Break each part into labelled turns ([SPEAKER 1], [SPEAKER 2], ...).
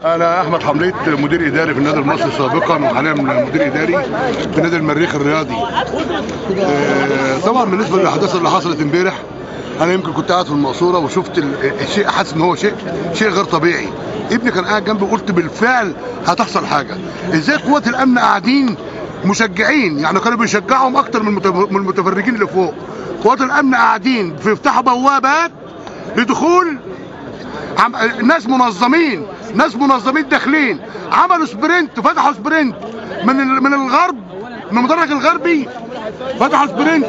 [SPEAKER 1] انا احمد حمليت، مدير اداري في النادي المصري سابقا وحاليا مدير اداري في نادي المريخ الرياضي. طبعا بالنسبه للاحداث اللي حصلت امبارح، انا يمكن كنت قاعد في المقصوره وشفت الشيء، حاسس ان هو شيء غير طبيعي. ابني كان قاعد جنبي وقلت بالفعل هتحصل حاجه. ازاي قوات الامن قاعدين مشجعين، يعني كانوا بيشجعهم اكتر من المتفرجين اللي فوق. قوات الامن قاعدين بيفتحوا بوابات لدخول ناس منظمين داخلين، عملوا سبرنت، فتحوا سبرنت من الغرب، من المدرج الغربي، فتحوا سبرنت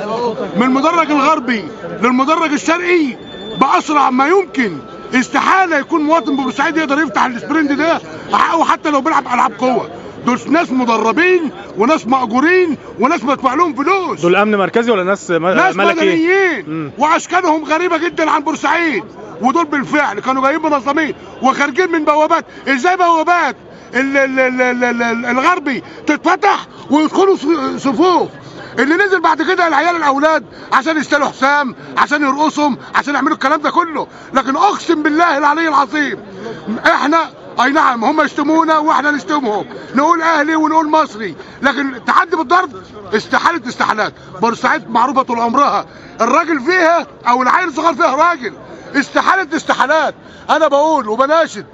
[SPEAKER 1] من المدرج الغربي للمدرج الشرقي باسرع ما يمكن. استحاله يكون مواطن ببورسعيد يقدر يفتح السبرنت ده حتى لو بيلعب العاب قوه. دول ناس مدربين وناس مأجورين وناس مدفوع لهم فلوس.
[SPEAKER 2] دول امن مركزي ولا ناس
[SPEAKER 1] مدنيين واشكالهم غريبه جدا عن بورسعيد. ودول بالفعل كانوا جايين منظمين وخارجين من بوابات. ازاي بوابات الغربي تتفتح ويدخلوا صفوف؟ اللي نزل بعد كده العيال الاولاد عشان يشتروا حسام، عشان يرقصهم، عشان يعملوا الكلام ده كله. لكن اقسم بالله العلي العظيم احنا اي نعم هم يشتمونا واحنا نشتمهم، نقول اهلي ونقول مصري، لكن تحدي بالضرب استحاله استحالات. بورسعيد معروفه طول عمرها الراجل فيها او العيل الصغير فيها راجل. استحاله استحالات. انا بقول وبناشد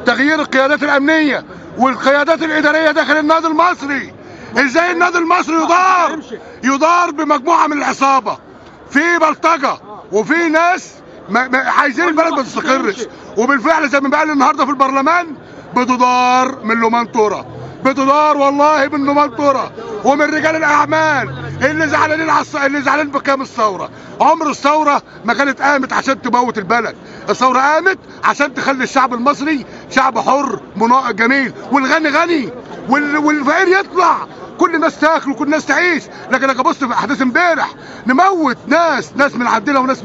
[SPEAKER 1] تغيير القيادات الامنيه والقيادات الاداريه داخل النادي المصري. ازاي النادي المصري يدار بمجموعه من العصابه، في بلطجه وفي ناس عايزين البلد ما تستقرش. وبالفعل زي ما قال النهارده في البرلمان بتدار من لومان تورا، بتدار والله من لومان تورا ومن رجال الاعمال اللي زعلانين اللي زعلانين بكام الثوره. عمر الثوره ما كانت قامت عشان تموت البلد، الثوره قامت عشان تخلي الشعب المصري شعب حر جميل، والغني غني والفقير يطلع، كل الناس تاكل وكل الناس تعيش. لكن انا بص في احداث امبارح نموت ناس من عندنا وناس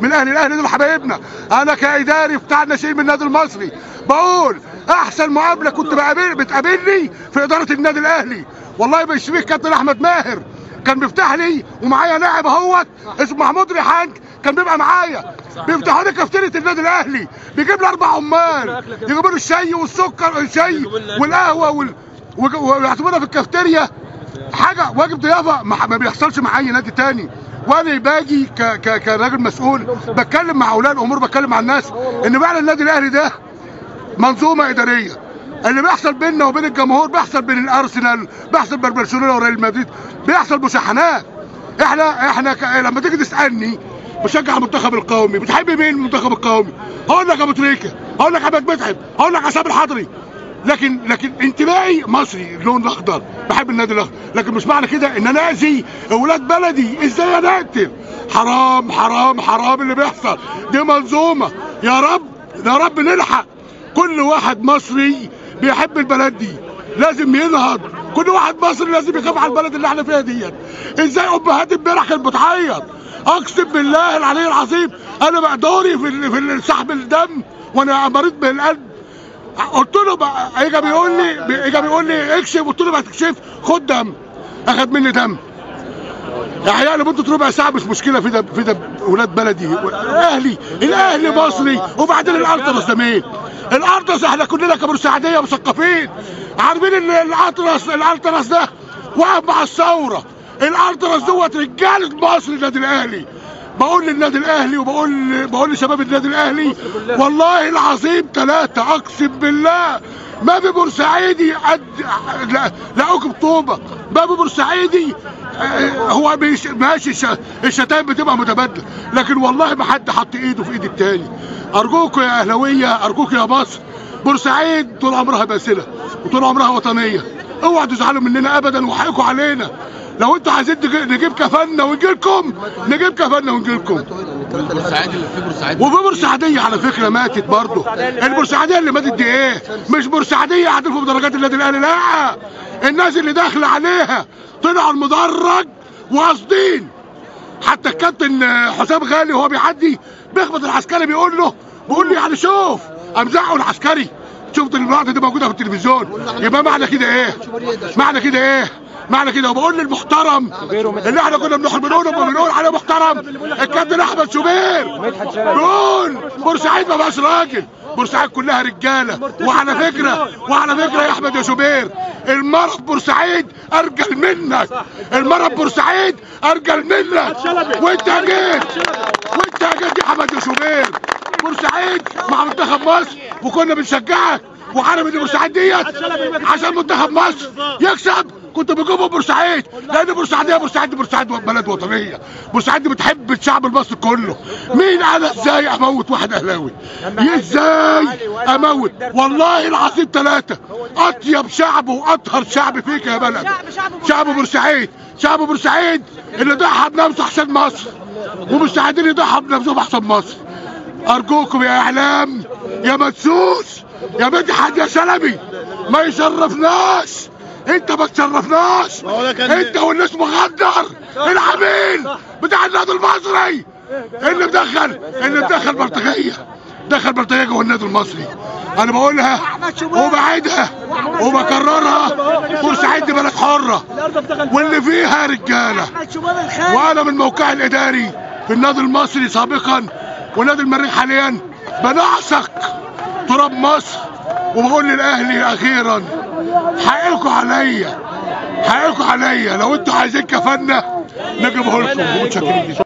[SPEAKER 1] من الاهلي دول حبايبنا. انا كاداري بتاع الناشئين من النادي المصري بقول احسن معامله كنت بتقابلني في اداره النادي الاهلي. والله بيشفيك كابتن احمد ماهر كان بيفتح لي، ومعايا لاعب اهوت اسمه محمود ريحان كان بيبقى معايا، بيفتحوا لي كافتيريا النادي الاهلي، بيجيب لي 4 عمال يجيبوا لي الشاي والسكر، الشاي والقهوه ويعتبرها في الكافتيريا حاجه واجب ضيافه ما بيحصلش مع اي نادي تاني. وانا باجي كراجل مسؤول بتكلم مع اولياء الامور، بتكلم مع الناس ان فعلا النادي الاهلي ده منظومه اداريه. اللي بيحصل بيننا وبين الجمهور بيحصل بين الارسنال، بيحصل بين برشلونه وريال مدريد، بيحصل مشاحنات. احنا لما تيجي تسالني بشجع المنتخب القومي، بتحب مين المنتخب القومي؟ هقول لك ابو تريكه، هقول لك عماد متعب، هقول لك عصام الحضري. لكن انتمائي مصري، اللون الاخضر، بحب النادي الاخضر. لكن مش معنى كده ان انا اذي اولاد بلدي. ازاي انا اقتل؟ حرام حرام حرام اللي بيحصل. دي منظومه. يا رب نلحق. كل واحد مصري بيحب البلد دي لازم ينهض، كل واحد مصري لازم يخاف على البلد اللي احنا فيها ديت. ازاي امهات امبارح كانت بتعيط؟ اقسم بالله العلي العظيم انا بقدوري في سحب الدم وانا مريض بالقلب. قلت له بقى اجى بيقول لي اكشف، قلت له ما تكشف، خد دم. اخد مني دم. احيانا لمده ربع ساعه مش مشكله في ده اولاد بلدي. الاهلي مصري. وبعدين الالتراس ده مين؟ الالتراس احنا كلنا كبورسعيديه مثقفين عارفين ان الالتراس ده واقف مع الثوره. الالتراس دوت رجاله مصر النادي الاهلي. بقول للنادي الاهلي وبقول لشباب النادي الاهلي والله العظيم 3 اقسم بالله ما في بورسعيدي قد لاقوكم طوبه. ما في بورسعيدي هو ماشي الشتائم بتبقى متبادله، لكن والله ما حد حط ايده في ايد التاني. ارجوكوا يا اهلاويه، ارجوكوا يا مصر، بورسعيد طول عمرها باسله وطول عمرها وطنيه. اوعوا تزعلوا مننا ابدا وحقكوا علينا. لو انتوا عايزين نجيب كفننا ونجي لكم نجيب كفننا ونجي لكم. وفي بورسعيديه على فكره ماتت برضه. البورسعيديه اللي ماتت دي ايه؟ مش بورسعيديه قاعدين في مدرجات النادي الاهلي، لا، الناس اللي داخله عليها طلعوا المدرج وقاصدين. حتى الكابتن حسام غالي وهو بيعدي بيخبط العسكري بيقول له يعني شوف، قام زعقوا العسكري. شفت اللقطه دي موجوده في التلفزيون. يبقى معنى كده ايه؟ معنى كده وبقول للمحترم اللي احنا كنا بنقول عليه محترم، الكابتن احمد شوبير بيقول بورسعيد ما بقاش راجل، بورسعيد كلها رجاله. وعلى فكره يا احمد يا شوبير، المرة في بورسعيد ارجل منك، المرة في بورسعيد ارجل منك. وانت جيت يا احمد يا شوبير بورسعيد مع منتخب مصر، وكنا بنشجعك وعارف ان بورسعيد ديت عشان منتخب مصر يكسب كنت بجيبه بورسعيد، لان بورسعيد بلد وطنيه. بورسعيد دي بتحب الشعب المصري كله. مين انا ازاي اموت واحد اهلاوي؟ ازاي اموت؟ والله العظيم ثلاثه اطيب شعب واطهر شعب فيك يا بلد شعب بورسعيد. شعب بورسعيد اللي ضحى بنفسه عشان مصر، ومستعدين يضحوا بنفسهم عشان مصر. ارجوكم يا اعلام، يا مدسوس، يا مدحت، يا شلبي، ما يشرفناش. انت ما تشرفناش، انت والناس مغدر العميل بتاع النادي المصري اللي مدخل بلطجيه جوه النادي المصري. انا بقولها وبعيدها وبكررها، بورسعيد دي بلد حره واللي فيها رجاله. وانا من موقعي الاداري في النادي المصري سابقا ونادي المريخ حاليا بنعشق تراب مصر، وبقول للاهلي اخيرا حقكم عليا، لو انتوا عايزين كفنا نجيبه لكم. ومتشكرين.